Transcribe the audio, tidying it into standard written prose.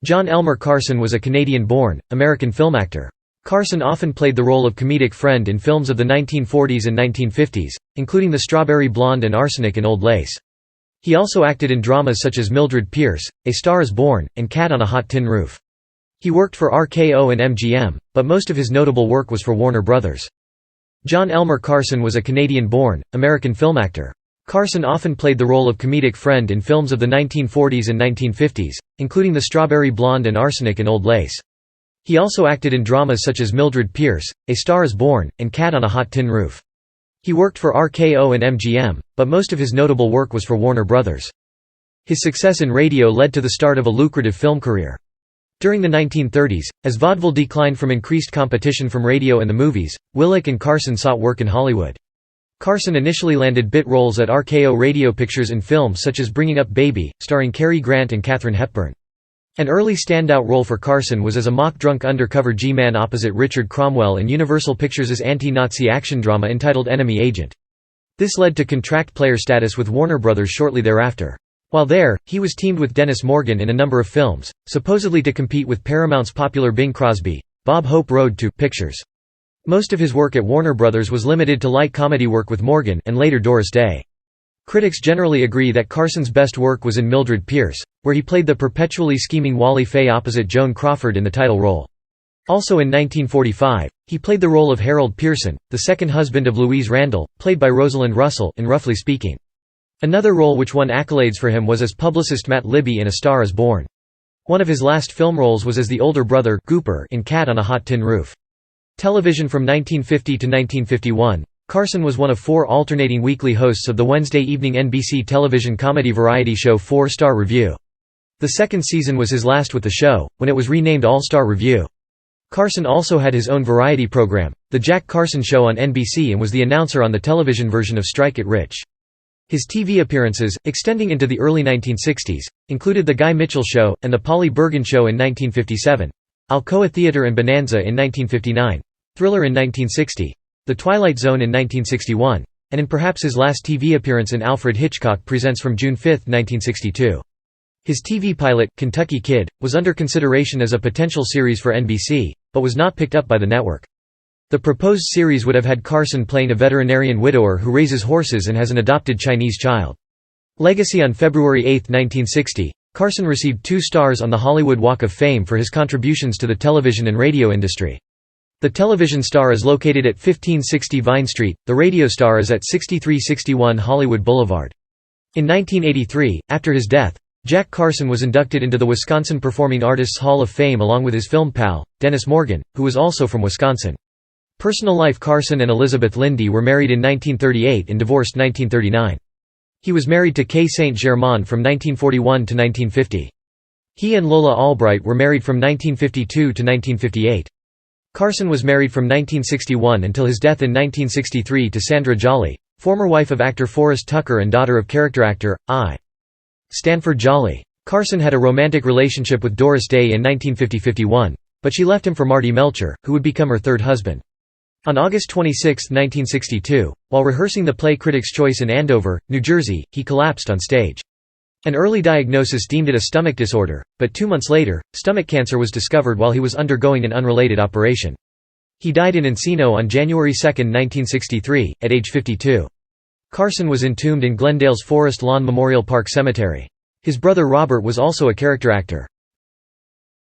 John Elmer Carson was a Canadian-born, American film actor. Carson often played the role of comedic friend in films of the 1940s and 1950s, including The Strawberry Blonde and Arsenic in Old Lace. He also acted in dramas such as Mildred Pierce, A Star is Born, and Cat on a Hot Tin Roof. He worked for RKO and MGM, but most of his notable work was for Warner Brothers. John Elmer Carson was a Canadian-born, American film actor. Carson often played the role of comedic friend in films of the 1940s and 1950s, including The Strawberry Blonde and Arsenic in Old Lace. He also acted in dramas such as Mildred Pierce, A Star is Born, and Cat on a Hot Tin Roof. He worked for RKO and MGM, but most of his notable work was for Warner Brothers. His success in radio led to the start of a lucrative film career. During the 1930s, as vaudeville declined from increased competition from radio and the movies, Willock and Carson sought work in Hollywood. Carson initially landed bit roles at RKO Radio Pictures in films such as Bringing Up Baby, starring Cary Grant and Katharine Hepburn. An early standout role for Carson was as a mock-drunk undercover G-man opposite Richard Cromwell in Universal Pictures' anti-Nazi action drama entitled Enemy Agent. This led to contract player status with Warner Brothers shortly thereafter. While there, he was teamed with Dennis Morgan in a number of films, supposedly to compete with Paramount's popular Bing Crosby, Bob Hope Road to Pictures. Most of his work at Warner Brothers was limited to light comedy work with Morgan and later Doris Day. Critics generally agree that Carson's best work was in Mildred Pierce, where he played the perpetually scheming Wally Fay opposite Joan Crawford in the title role. Also in 1945, he played the role of Harold Pearson, the second husband of Louise Randall, played by Rosalind Russell, in Roughly Speaking. Another role which won accolades for him was as publicist Matt Libby in A Star is Born. One of his last film roles was as the older brother Gooper in Cat on a Hot Tin Roof. Television from 1950 to 1951, Carson was one of 4 alternating weekly hosts of the Wednesday evening NBC television comedy variety show 4-Star Review. The second season was his last with the show, when it was renamed All-Star Review. Carson also had his own variety program, The Jack Carson Show on NBC, and was the announcer on the television version of Strike It Rich. His TV appearances, extending into the early 1960s, included The Guy Mitchell Show, and The Polly Bergen Show in 1957. Alcoa Theatre and Bonanza in 1959, Thriller in 1960, The Twilight Zone in 1961, and in perhaps his last TV appearance in Alfred Hitchcock Presents from June 5, 1962. His TV pilot, Kentucky Kid, was under consideration as a potential series for NBC, but was not picked up by the network. The proposed series would have had Carson playing a veterinarian widower who raises horses and has an adopted Chinese child. Legacy on February 8, 1960, Carson received 2 stars on the Hollywood Walk of Fame for his contributions to the television and radio industry. The television star is located at 1560 Vine Street, the radio star is at 6361 Hollywood Boulevard. In 1983, after his death, Jack Carson was inducted into the Wisconsin Performing Artists Hall of Fame along with his film pal, Dennis Morgan, who was also from Wisconsin. Personal life: Carson and Elizabeth Lindy were married in 1938 and divorced 1939. He was married to Kay St. Germain from 1941 to 1950. He and Lola Albright were married from 1952 to 1958. Carson was married from 1961 until his death in 1963 to Sandra Jolly, former wife of actor Forrest Tucker and daughter of character actor, I. Stanford Jolly. Carson had a romantic relationship with Doris Day in 1950–51, but she left him for Marty Melcher, who would become her third husband. On August 26, 1962, while rehearsing the play Critics' Choice in Andover, New Jersey, he collapsed on stage. An early diagnosis deemed it a stomach disorder, but 2 months later, stomach cancer was discovered while he was undergoing an unrelated operation. He died in Encino on January 2, 1963, at age 52. Carson was entombed in Glendale's Forest Lawn Memorial Park Cemetery. His brother Robert was also a character actor.